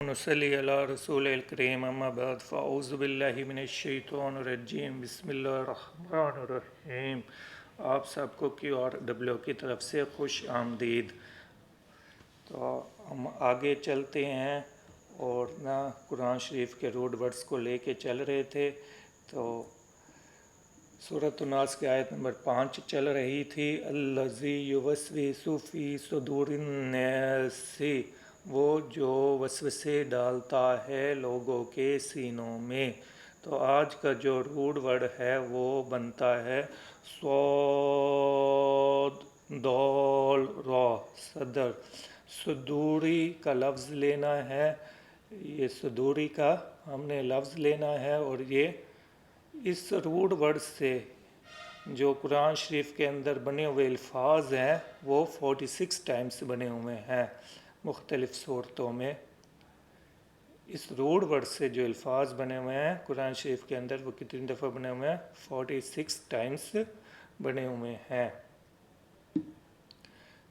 نصلی علی رسول الکریم اما بعد فاعوذ باللہ من الشیطان الرجیم بسم اللہ الرحمن الرحیم۔ آپ سب کو کیو آر ڈبلیو کی طرف سے خوش آمدید۔ تو ہم آگے چلتے ہیں اور نہ قرآن شریف کے روڈ ورڈز کو لے کے چل رہے تھے۔ تو سورۃ الناس کی آیت نمبر 5 چل رہی تھی، الذی یوسوس فی صدور الناس، وہ جو وسوسے ڈالتا ہے لوگوں کے سینوں میں۔ تو آج کا جو روڈ ورڈ ہے وہ بنتا ہے صاد دال را، صدر۔ صدوری کا لفظ لینا ہے، یہ صدوری کا ہم نے لفظ لینا ہے، اور یہ اس روڈ ورڈ سے جو قرآن شریف کے اندر بنے ہوئے الفاظ ہیں وہ 46 ٹائمز بنے ہوئے ہیں مختلف صورتوں میں۔ اس روڈ ورڈ سے جو الفاظ بنے ہوئے ہیں قرآن شریف کے اندر وہ کتنی دفعہ بنے ہوئے ہیں؟ 46 ٹائمز بنے ہوئے ہیں۔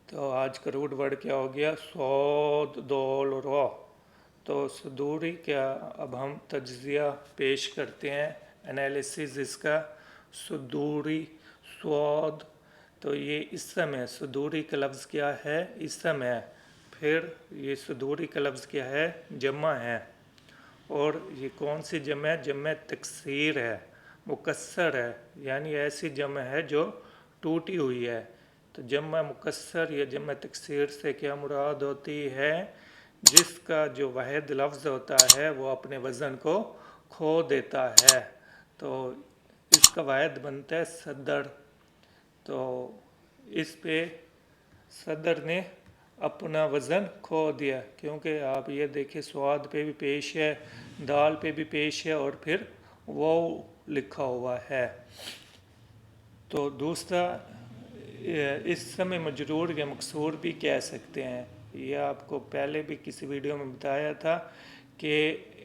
تو آج کا روڈ ورڈ کیا ہو گیا؟ صاد دال را۔ تو صدوری کا اب ہم تجزیہ پیش کرتے ہیں، انالیسز اس کا۔ صدوری صاد، تو یہ اسم ہے۔ صدوری کا لفظ کیا ہے؟ اسم ہے۔ پھر یہ صدوری کا لفظ کیا ہے؟ جمع ہے، اور یہ کون سی جمع ہے؟ جمع تکسیر ہے، مکسر ہے، یعنی ایسی جمع ہے جو ٹوٹی ہوئی ہے۔ تو جمع مکسر یا جمع تکسیر سے کیا مراد ہوتی ہے؟ جس کا جو واحد لفظ ہوتا ہے وہ اپنے وزن کو کھو دیتا ہے، تو اس کا واحد بنتا ہے صدر۔ تو اس پہ صدر نے اپنا وزن کھو دیا، کیونکہ آپ یہ دیکھیں سواد پہ بھی پیش ہے، دال پہ بھی پیش ہے، اور پھر واو لکھا ہوا ہے۔ تو دوسرا اسم مجرور یا مکسور بھی کہہ سکتے ہیں۔ یہ آپ کو پہلے بھی کسی ویڈیو میں بتایا تھا کہ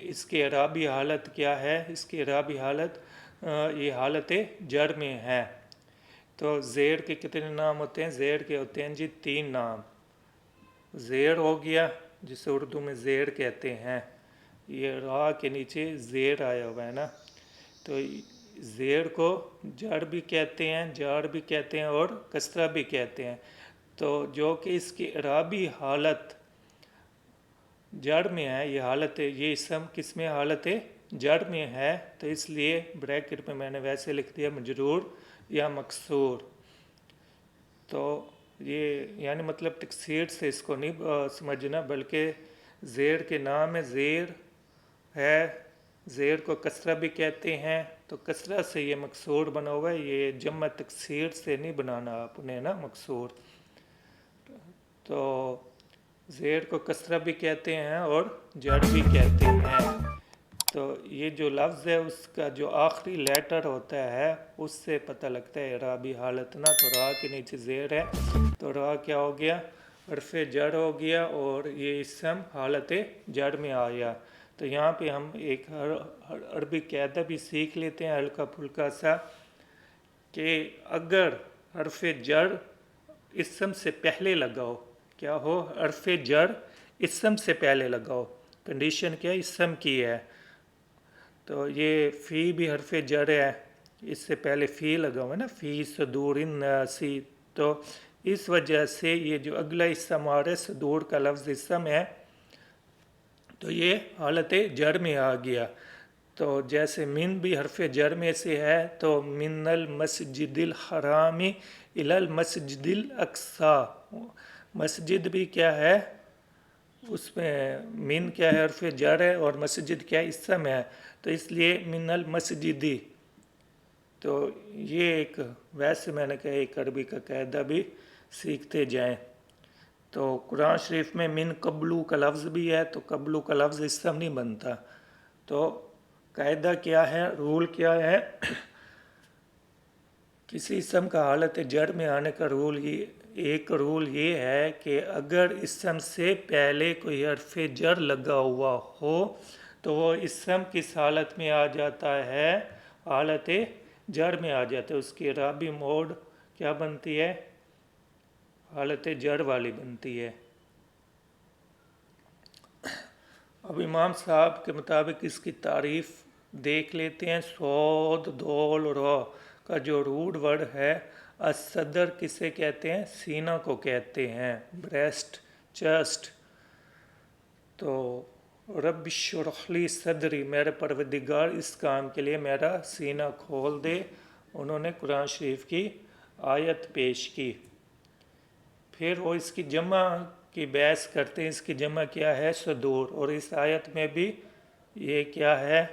اس کی اعرابی حالت کیا ہے۔ اس کی اعرابی حالت یہ حالت جر میں ہے۔ تو زیر کے کتنے نام ہوتے ہیں؟ زیر کے ہوتے ہیں جی 3 نام۔ زیر ہو گیا جسے اردو میں زیر کہتے ہیں، یہ را کے نیچے زیر آیا ہوا ہے نا، تو زیر کو جڑ بھی کہتے ہیں، جار بھی کہتے ہیں، اور کسرہ بھی کہتے ہیں۔ تو جو کہ اس کی اعرابی حالت جڑ میں ہے، یہ حالت، یہ اسم کس میں حالت جڑ میں ہے، تو اس لیے بریکٹ میں میں نے ویسے لکھ دیا مجرور یا مکسور۔ تو یہ یعنی مطلب تکسیر سے اس کو نہیں سمجھنا، بلکہ زیر کے نام ہے، زیر ہے، زیر کو کسرہ بھی کہتے ہیں، تو کسرہ سے یہ مکسور بنا ہوا ہے، یہ جمع تکسیر سے نہیں بنانا آپ نے نا مکسور۔ تو زیر کو کسرہ بھی کہتے ہیں اور جڑ بھی کہتے ہیں۔ تو یہ جو لفظ ہے اس کا جو آخری لیٹر ہوتا ہے اس سے پتہ لگتا ہے اعرابی حالت نا۔ تو را کے نیچے زیر ہے تو را کیا ہو گیا؟ حرف جڑ ہو گیا، اور یہ اسم حالت جڑ میں آیا۔ تو یہاں پہ ہم ایک عربی قاعدہ بھی سیکھ لیتے ہیں ہلکا پھلکا سا، کہ اگر حرف جڑ اسم سے پہلے لگاؤ، کیا ہو؟ حرف جڑ اسم سے پہلے لگاؤ، کنڈیشن کیا اسم کی ہے۔ تو یہ فی بھی حرف جڑ ہے، اس سے پہلے فی لگا ہوا ہے نا، فی صدور الناس، تو اس وجہ سے یہ جو اگلا اسم آ رہا ہے صدور کا لفظ اسم ہے، تو یہ حالت جر میں آ گیا۔ تو جیسے من بھی حرف جر میں سے ہے، تو من المسجد الحرام الی المسجد الاقصی، مسجد بھی کیا ہے؟ اس میں من کیا ہے؟ حرف جر ہے، اور مسجد کیا ہے؟ اسم ہے، تو اس لیے من المسجدی۔ تو یہ ایک ویسے میں نے کہا ایک عربی کا قاعدہ بھی سیکھتے جائیں۔ تو قرآن شریف میں من قبلو کا لفظ بھی ہے، تو قبلو کا لفظ اسم نہیں بنتا۔ تو قاعدہ کیا ہے؟ رول کیا ہے؟ کسی اسم کا حالت جڑ میں آنے کا رول ایک رول یہ ہے کہ اگر اسم سے پہلے کوئی حرف جر لگا ہوا ہو تو وہ اسم کس حالت میں آ جاتا ہے؟ حالت جر میں آ جاتا ہے۔ اس کی اعرابی موڈ کیا بنتی ہے؟ حالت جر والی بنتی ہے۔ اب امام صاحب کے مطابق اس کی تعریف دیکھ لیتے ہیں. صاد دال را کا جو روٹ ورڈ ہے الصدر کسے کہتے ہیں؟ سینہ کو کہتے ہیں، بریسٹ، چیسٹ. تو رب اشرح لی صدری، میرے پروردگار اس کام کے لیے میرا سینہ کھول دے. انہوں نے قرآن شریف کی آیت پیش کی. پھر وہ اس کی جمع کی بحث کرتے ہیں. اس کی جمع کیا ہے؟ صدور. اور اس آیت میں بھی یہ کیا ہے؟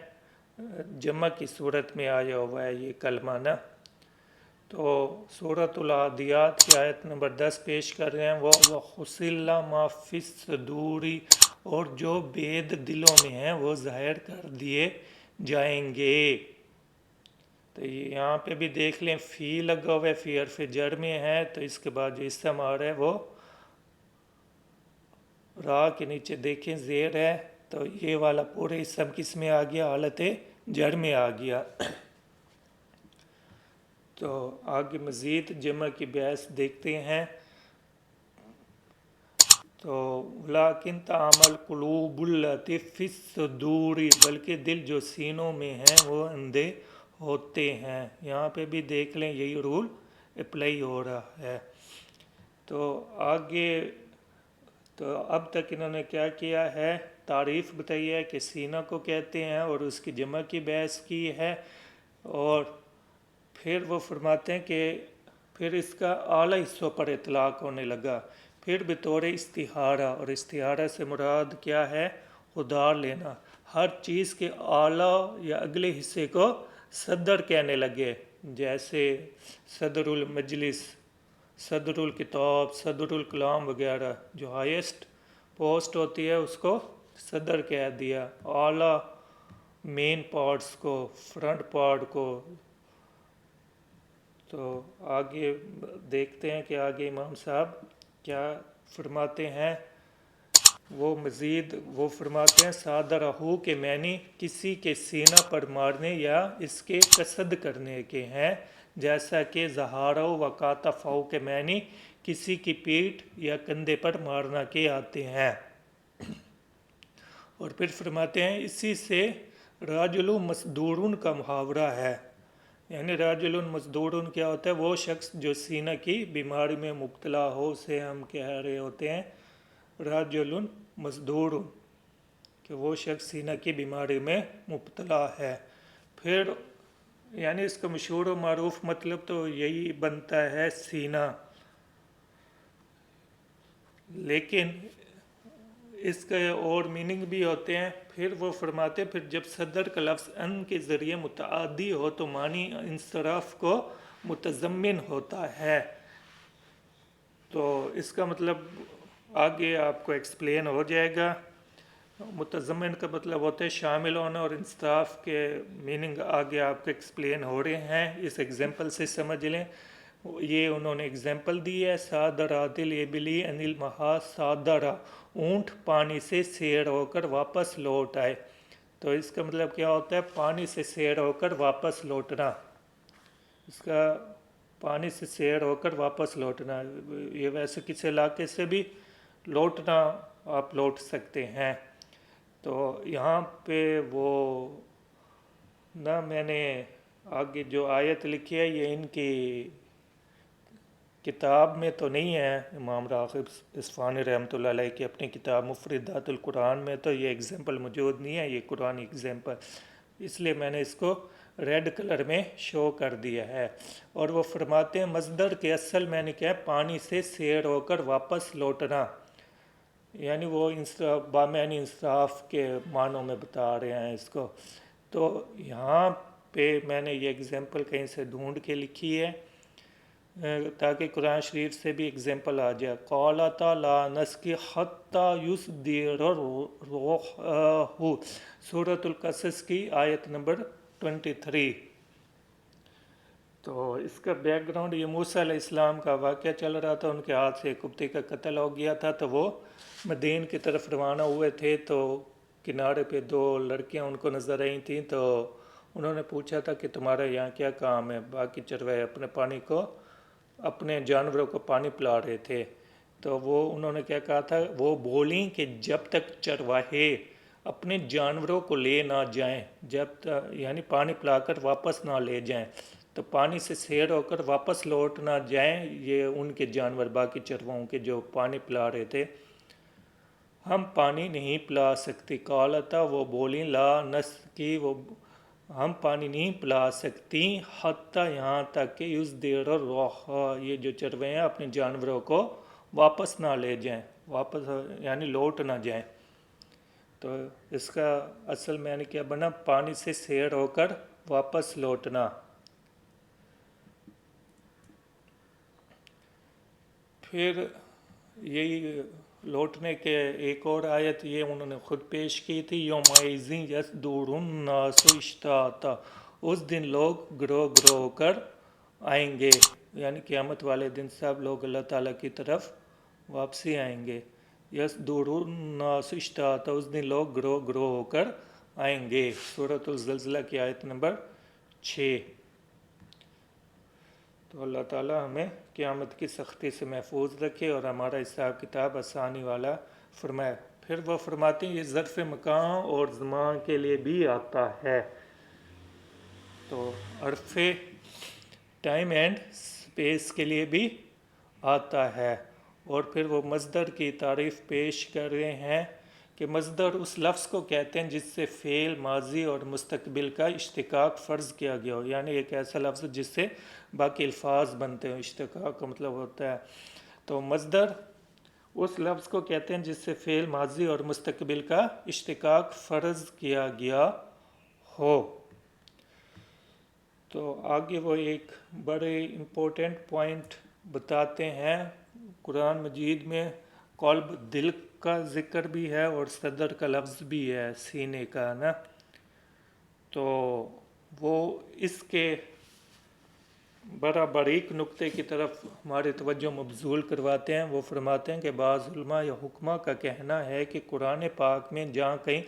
جمع کی صورت میں آیا ہوا ہے یہ کلمہ نا. تو سورۃ العادیات کی آیت نمبر 10 پیش کر رہے ہیں. وَحُصِلَ مَا فِي الصُّدُورِ، اور جو بید دلوں میں ہیں وہ ظاہر کر دیے جائیں گے. تو یہاں پہ بھی دیکھ لیں فی لگا ہوا ہے، فی حرف جر میں ہے، تو اس کے بعد جو اسم آ رہا ہے وہ را کے نیچے دیکھیں زیر ہے، تو یہ والا پورے اسم کس میں آ گیا؟ حالت جر میں آ گیا. تو آگے مزید جمع کی بحث دیکھتے ہیں. تو لیکن تعمل قلوب التی فی الصدور، بلکہ دل جو سینوں میں ہیں وہ اندھے ہوتے ہیں. یہاں پہ بھی دیکھ لیں یہی رول اپلائی ہو رہا ہے. تو آگے تو اب تک انہوں نے کیا کیا ہے؟ تعریف بتائی ہے کہ سینہ کو کہتے ہیں اور اس کی جمع کی بحث کی ہے. اور پھر وہ فرماتے ہیں کہ پھر اس کا اعلیٰ حصوں پر اطلاق ہونے لگا. پھر بطور استعارہ، اور استعارہ سے مراد کیا ہے؟ ادھار لینا. ہر چیز کے اعلیٰ یا اگلے حصے کو صدر کہنے لگے، جیسے صدر المجلس، صدر الکتاب، صدر الکلام وغیرہ. جو ہائیسٹ پوسٹ ہوتی ہے اس کو صدر کہہ دیا. اعلیٰ مین پارٹس کو، فرنٹ پارٹ کو. تو آگے دیکھتے ہیں کہ آگے امام صاحب کیا فرماتے ہیں. وہ مزید وہ فرماتے ہیں صادرہو کے معنی کسی کے سینہ پر مارنے یا اس کے قصد کرنے کے ہیں، جیسا کہ ظہارہ و کاتفہ کے معنی کسی کی پیٹھ یا کندھے پر مارنا کے آتے ہیں. اور پھر فرماتے ہیں اسی سے راجل مصدورن کا محاورہ ہے. یعنی راجل مصدورن کیا ہوتا ہے؟ وہ شخص جو سینہ کی بیماری میں مبتلا ہو، اسے ہم کہہ رہے ہوتے ہیں راجل مصدور، کہ وہ شخص سینہ کی بیماری میں مبتلا ہے. پھر یعنی اس کا مشہور و معروف مطلب تو یہی بنتا ہے سینہ، لیکن اس کے اور میننگ بھی ہوتے ہیں. پھر وہ فرماتے پھر جب صدر کا لفظ ان کے ذریعے متعدی ہو تو معنی انصراف کو متضمن ہوتا ہے. تو اس کا مطلب آگے آپ کو ایکسپلین ہو جائے گا. متضمن کا مطلب ہوتا ہے شامل ہونا، اور انصراف کے میننگ آگے آپ کو ایکسپلین ہو رہے ہیں. اس ایگزامپل سے سمجھ لیں. یہ انہوں نے ایگزامپل دی ہے صادرات الابلی ان المحا صادرہ، اونٹ پانی سے سیر ہو کر واپس لوٹ آئے. تو اس کا مطلب کیا ہوتا ہے؟ پانی سے سیر ہو کر واپس لوٹنا. اس کا پانی سے سیر ہو کر واپس لوٹنا، یہ ویسے کسی علاقے سے بھی لوٹنا آپ لوٹ سکتے ہیں. تو یہاں پہ وہ نہ میں نے آگے جو آیت لکھی ہے یہ ان کی کتاب میں تو نہیں ہے. امام راغب اصفہانی رحمۃ اللہ علیہ کی اپنی کتاب مفردات القرآن میں تو یہ ایگزامپل موجود نہیں ہے، یہ قرآن ایگزامپل، اس لیے میں نے اس کو ریڈ کلر میں شو کر دیا ہے. اور وہ فرماتے ہیں مصدر کے اصل میں نے کیا ہے؟ پانی سے سیر ہو کر واپس لوٹنا. یعنی وہ بامعنی انصراف کے معنوں میں بتا رہے ہیں اس کو. تو یہاں پہ میں نے یہ ایگزامپل کہیں سے ڈھونڈ کے لکھی ہے تاکہ قرآن شریف سے بھی ایگزامپل آ جائے. قالتا لا نسقی حتی یصدر الريح، سورۃ القصص کی آیت نمبر 23. تو اس کا بیک گراؤنڈ یہ موسیٰ علیہ السلام کا واقعہ چل رہا تھا. ان کے ہاتھ سے کتے کا قتل ہو گیا تھا، تو وہ مدین کی طرف روانہ ہوئے تھے. تو کنارے پہ دو لڑکیاں ان کو نظر آئی تھیں. تو انہوں نے پوچھا تھا کہ تمہارا یہاں کیا کام ہے؟ باقی چرواہے اپنے جانوروں کو پانی پلا رہے تھے. تو وہ انہوں نے کیا کہا تھا؟ وہ بولیں کہ جب تک چرواہے اپنے جانوروں کو لے نہ جائیں جب یعنی پانی پلا کر واپس نہ لے جائیں. تو پانی سے سیر ہو کر واپس لوٹ نہ جائیں یہ ان کے جانور باقی چرواؤں کے جو پانی پلا رہے تھے. ہم پانی نہیں پلا سکتی. قالتا وہ بولیں لا نسقی وہ ہم پانی نہیں پلا سکتی حتیٰ یہاں تک کہ یصدر الرعاء یہ جو چروے ہیں اپنے جانوروں کو واپس نہ لے جائیں واپس یعنی لوٹ نہ جائیں. تو اس کا اصل معنی کیا بنا؟ پانی سے سیر ہو کر واپس لوٹنا. پھر یہی لوٹنے کے ایک اور آیت یہ انہوں نے خود پیش کی تھی. یومئذ یصدر الناس اشتاتا اس دن لوگ گروہ گروہ ہو کر آئیں گے یعنی قیامت والے دن سب لوگ اللہ تعالیٰ کی طرف واپسی آئیں گے. یصدر الناس اشتاتا اس دن لوگ گروہ گروہ ہو کر آئیں گے. سورۃ الزلزلہ کی آیت نمبر 6. تو اللہ تعالیٰ ہمیں قیامت کی سختی سے محفوظ رکھے اور ہمارا حساب کتاب آسانی والا فرمائے. پھر وہ فرماتے ہیں یہ ظرف مکان اور زمان کے لیے بھی آتا ہے. تو عرف ٹائم اینڈ سپیس کے لیے بھی آتا ہے. اور پھر وہ مصدر کی تعریف پیش کر رہے ہیں کہ مصدر اس لفظ کو کہتے ہیں جس سے فعل ماضی اور مستقبل کا اشتقاق فرض کیا گیا ہو. یعنی ایک ایسا لفظ جس سے باقی الفاظ بنتے ہیں. اشتقاق کا مطلب ہوتا ہے تو مصدر اس لفظ کو کہتے ہیں جس سے فعل ماضی اور مستقبل کا اشتقاق فرض کیا گیا ہو. تو آگے وہ ایک بڑے امپورٹنٹ پوائنٹ بتاتے ہیں. قرآن مجید میں قلب دل کا ذکر بھی ہے اور صدر کا لفظ بھی ہے سینے کا نا. تو وہ اس کے بڑا باریک نقطے کی طرف ہماری توجہ مبذول کرواتے ہیں. وہ فرماتے ہیں کہ بعض علماء یا حکماء کا کہنا ہے کہ قرآن پاک میں جہاں کہیں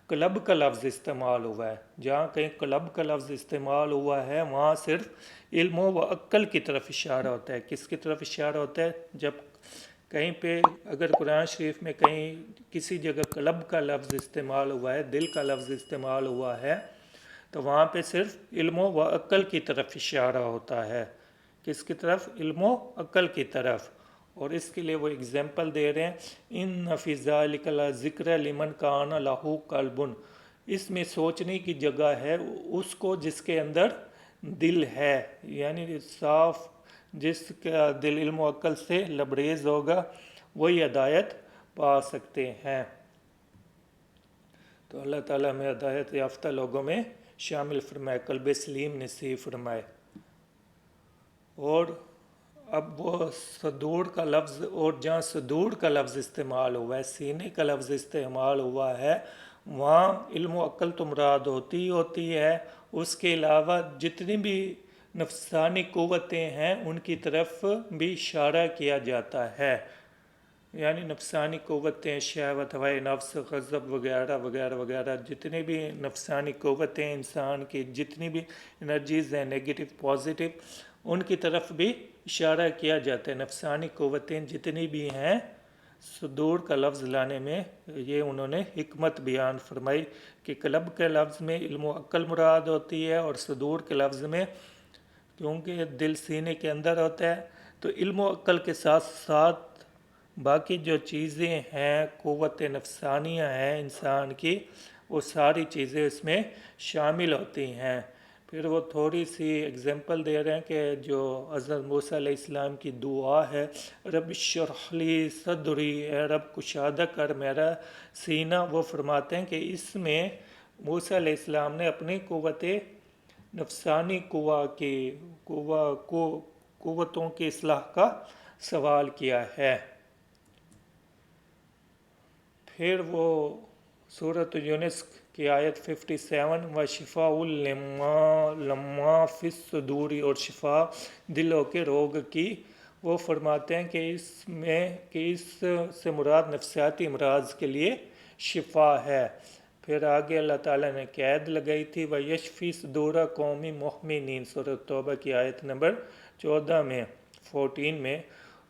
قلب کا لفظ استعمال ہوا ہے وہاں صرف علم و عقل کی طرف اشارہ ہوتا ہے. کس کی طرف اشارہ ہوتا ہے؟ جب کہیں پہ اگر قرآن شریف میں کہیں کسی جگہ قلب کا لفظ استعمال ہوا ہے دل کا لفظ استعمال ہوا ہے تو وہاں پہ صرف علم و عقل کی طرف اشارہ ہوتا ہے. کس کی طرف؟ علم و عقل کی طرف. اور اس کے لیے وہ اگزامپل دے رہے ہیں ان فی ذلک لذکر لمن کان لہ قلب اس میں سوچنے کی جگہ ہے اس کو جس کے اندر دل ہے یعنی صاف جس کا دل علم و عقل سے لبریز ہوگا وہی ہدایت پا سکتے ہیں. تو اللہ تعالیٰ ہمیں ہدایت یافتہ لوگوں میں شامل فرمائے قلب سلیم نصیب فرمائے. اور اب وہ صدور کا لفظ اور جہاں صدور کا لفظ استعمال ہوا ہے سینے کا لفظ استعمال ہوا ہے وہاں علم و عقل تو مراد ہوتی ہے. اس کے علاوہ جتنی بھی نفسانی قوتیں ہیں ان کی طرف بھی اشارہ کیا جاتا ہے. یعنی نفسانی قوتیں شہوت ہوائے نفس غضب وغیرہ وغیرہ وغیرہ جتنی بھی نفسانی قوتیں انسان کی جتنی بھی انرجیز ہیں نیگیٹو پازیٹیو ان کی طرف بھی اشارہ کیا جاتا ہے. نفسانی قوتیں جتنی بھی ہیں صدور کا لفظ لانے میں یہ انہوں نے حکمت بیان فرمائی کہ قلب کے لفظ میں علم و عقل مراد ہوتی ہے اور صدور کے لفظ میں کیونکہ دل سینے کے اندر ہوتا ہے تو علم و عقل کے ساتھ ساتھ باقی جو چیزیں ہیں قوت نفسانیہ ہیں انسان کی وہ ساری چیزیں اس میں شامل ہوتی ہیں. پھر وہ تھوڑی سی اگزامپل دے رہے ہیں کہ جو حضرت موسیٰ علیہ السلام کی دعا ہے رب اشرح لی صدری اے رب کشادہ کر میرا سینہ. وہ فرماتے ہیں کہ اس میں موسیٰ علیہ السلام نے اپنی قوت نفسانی قوتوں کی اصلاح کا سوال کیا ہے. پھر وہ سورۃ یونس کی آیت 57 و شفاء لما فی الصدور اور شفا دلوں کے روگ کی وہ فرماتے ہیں کہ اس سے مراد نفسیاتی امراض کے لیے شفا ہے. پھر آگے اللہ تعالیٰ نے قید لگائی تھی و یشفی صدور قوم مؤمنین سورۃ توبہ کی آیت نمبر 14 میں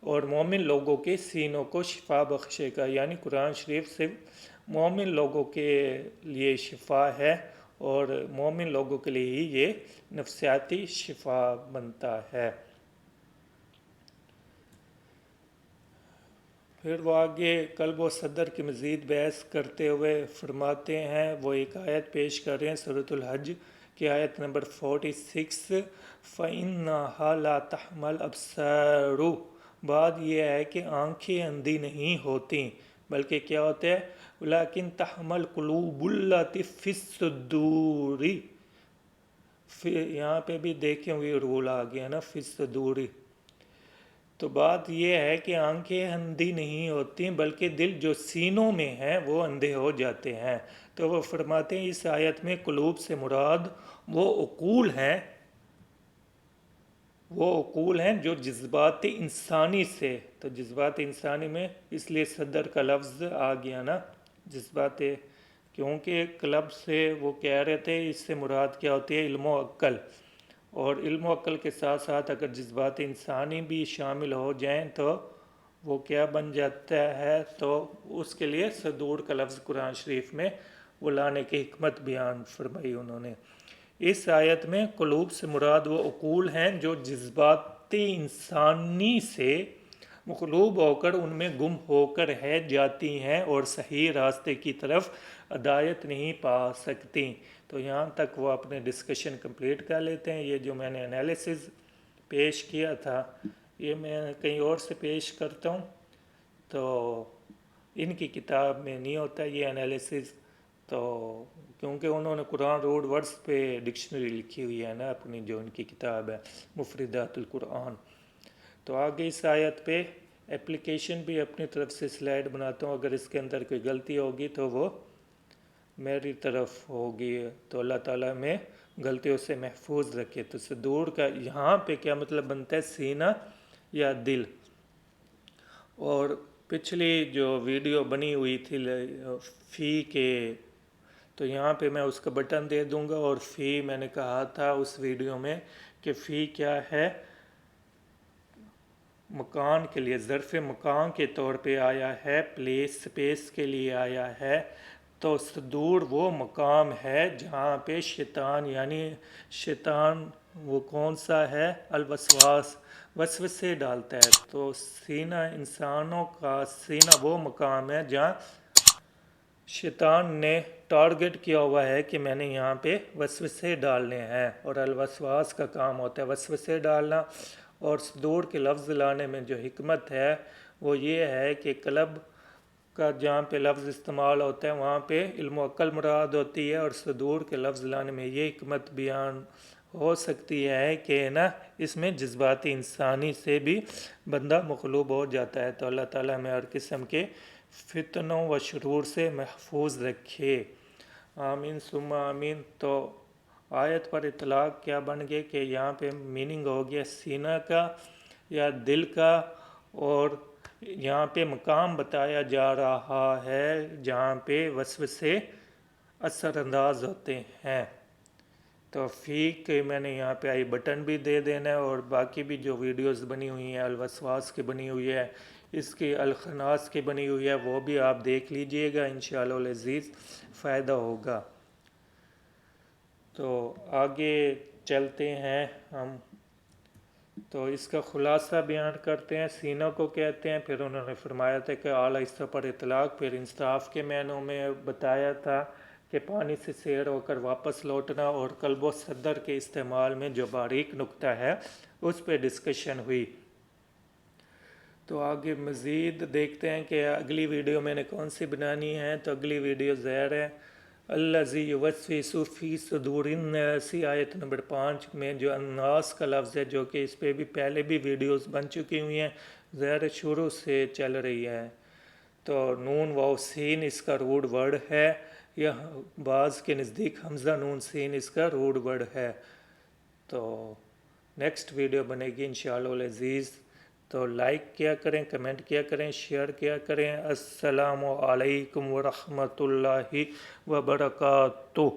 اور مومن لوگوں کے سینوں کو شفا بخشے گا. یعنی قرآن شریف سے مومن لوگوں کے لیے شفا ہے اور مومن لوگوں کے لیے ہی یہ نفسیاتی شفا بنتا ہے۔ پھر وہ آگے قلب و صدر کی مزید بحث کرتے ہوئے فرماتے ہیں، وہ ایک آیت پیش کر رہے ہیں سورۃ الحج کی آیت نمبر 46، فَإِنَّهَا لَا تَحْمَلْ أَبْصَارُ، بات یہ ہے کہ آنکھیں اندھی نہیں ہوتی بلکہ کیا ہوتا ہے، وَلَكِنْ تَحْمَلْ قُلُوبُ الَّتِي فِي الصُّدُورِ، یہاں پہ بھی دیکھیں ہوئے رول آ گیا نا، فِي الصُّدُورِ، تو بات یہ ہے کہ آنکھیں اندھی نہیں ہوتی بلکہ دل جو سینوں میں ہیں وہ اندھے ہو جاتے ہیں۔ تو وہ فرماتے ہیں اس آیت میں قلوب سے مراد وہ عقول ہیں جو جذبات انسانی سے، تو جذبات انسانی میں اس لیے صدر کا لفظ آ گیا نا، جذبات، کیونکہ قلب سے وہ کہہ رہے تھے اس سے مراد کیا ہوتی ہے، علم و عقل، اور علم و عقل کے ساتھ ساتھ اگر جذبات انسانی بھی شامل ہو جائیں تو وہ کیا بن جاتا ہے، تو اس کے لیے صدور کا لفظ قرآن شریف میں وہ لانے کی حکمت بیان فرمائی انہوں نے۔ اس آیت میں قلوب سے مراد وہ عقول ہیں جو جذبات انسانی سے مغلوب ہو کر ان میں گم ہو کر رہ جاتی ہیں اور صحیح راستے کی طرف ہدایت نہیں پا سکتی۔ تو یہاں تک وہ اپنے ڈسکشن کمپلیٹ کر لیتے ہیں۔ یہ جو میں نے انالیسز پیش کیا تھا یہ میں کہیں اور سے پیش کرتا ہوں، تو ان کی کتاب میں نہیں ہوتا یہ انالیسز، تو کیونکہ انہوں نے قرآن روڈ ورڈز پہ ڈکشنری لکھی ہوئی ہے نا اپنی، جو ان کی کتاب ہے مفردات القرآن۔ تو آگے اس آیت پہ اپلیکیشن بھی اپنی طرف سے سلائیڈ بناتا ہوں، اگر اس کے اندر کوئی غلطی ہوگی تو وہ میری طرف ہوگی، تو اللہ تعالیٰ میں غلطیوں سے محفوظ رکھے۔ تو صدور کا یہاں پہ کیا مطلب بنتا ہے، سینہ یا دل۔ اور پچھلی جو ویڈیو بنی ہوئی تھی فی کے، تو یہاں پہ میں اس کا بٹن دے دوں گا، اور فی میں نے کہا تھا اس ویڈیو میں کہ فی کیا ہے، مکان کے لیے، ظرف مکان کے طور پہ آیا ہے، پلیس سپیس کے لیے آیا ہے۔ تو صدور وہ مقام ہے جہاں پہ شیطان، یعنی شیطان وہ کون سا ہے، الوسواس، وسوسے ڈالتا ہے۔ تو سینہ، انسانوں کا سینہ وہ مقام ہے جہاں شیطان نے ٹارگٹ کیا ہوا ہے کہ میں نے یہاں پہ وسوسے ڈالنے ہیں، اور الوسواس کا کام ہوتا ہے وسوسے ڈالنا۔ اور صدور کے لفظ لانے میں جو حکمت ہے وہ یہ ہے کہ قلب کا جہاں پہ لفظ استعمال ہوتا ہے وہاں پہ علم و عقل مراد ہوتی ہے، اور صدور کے لفظ لانے میں یہ حکمت بیان ہو سکتی ہے کہ نا اس میں جذبات انسانی سے بھی بندہ مغلوب ہو جاتا ہے۔ تو اللہ تعالیٰ ہمیں ہر قسم کے فتنوں و شرور سے محفوظ رکھے، آمین ثم آمین۔ تو آیت پر اطلاق کیا بن گئے کہ یہاں پہ میننگ ہو گیا سینہ کا یا دل کا، اور یہاں پہ مقام بتایا جا رہا ہے جہاں پہ وسوسے اثر انداز ہوتے ہیں۔ تو فی کے میں نے یہاں پہ آئی بٹن بھی دے دینا ہے، اور باقی بھی جو ویڈیوز بنی ہوئی ہیں الوسواس کی بنی ہوئی ہے، اس کی الخناس کی بنی ہوئی ہے، وہ بھی آپ دیکھ لیجئے گا، انشاءاللہ العزیز فائدہ ہوگا۔ تو آگے چلتے ہیں ہم، تو اس کا خلاصہ بیان کرتے ہیں۔ سینوں کو کہتے ہیں، پھر انہوں نے فرمایا تھا کہ اعلیٰ حصہ پر اطلاق، پھر انصاف کے معنوں میں بتایا تھا کہ پانی سے سیر ہو کر واپس لوٹنا، اور قلب و صدر کے استعمال میں جو باریک نکتہ ہے اس پہ ڈسکشن ہوئی۔ تو آگے مزید دیکھتے ہیں کہ اگلی ویڈیو میں نے کون سی بنانی ہے۔ تو اگلی ویڈیو ظاہر ہے الذی یوسوس فی صدور الناس، آیت نمبر 5 میں جو الناس کا لفظ ہے، جو کہ اس پہ بھی پہلے بھی ویڈیوز بن چکی ہوئی ہیں، ظاہر شروع سے چل رہی ہے۔ تو نون واو سین اس کا روٹ ورڈ ہے، یا بعض کے نزدیک حمزہ نون سین اس کا روٹ ورڈ ہے۔ تو نیکسٹ ویڈیو بنے گی انشاءاللہ العزیز، تو لائک کیا کریں، کمنٹ کیا کریں، شیئر کیا کریں۔ السلام علیکم ورحمۃ اللہ وبرکاتہ۔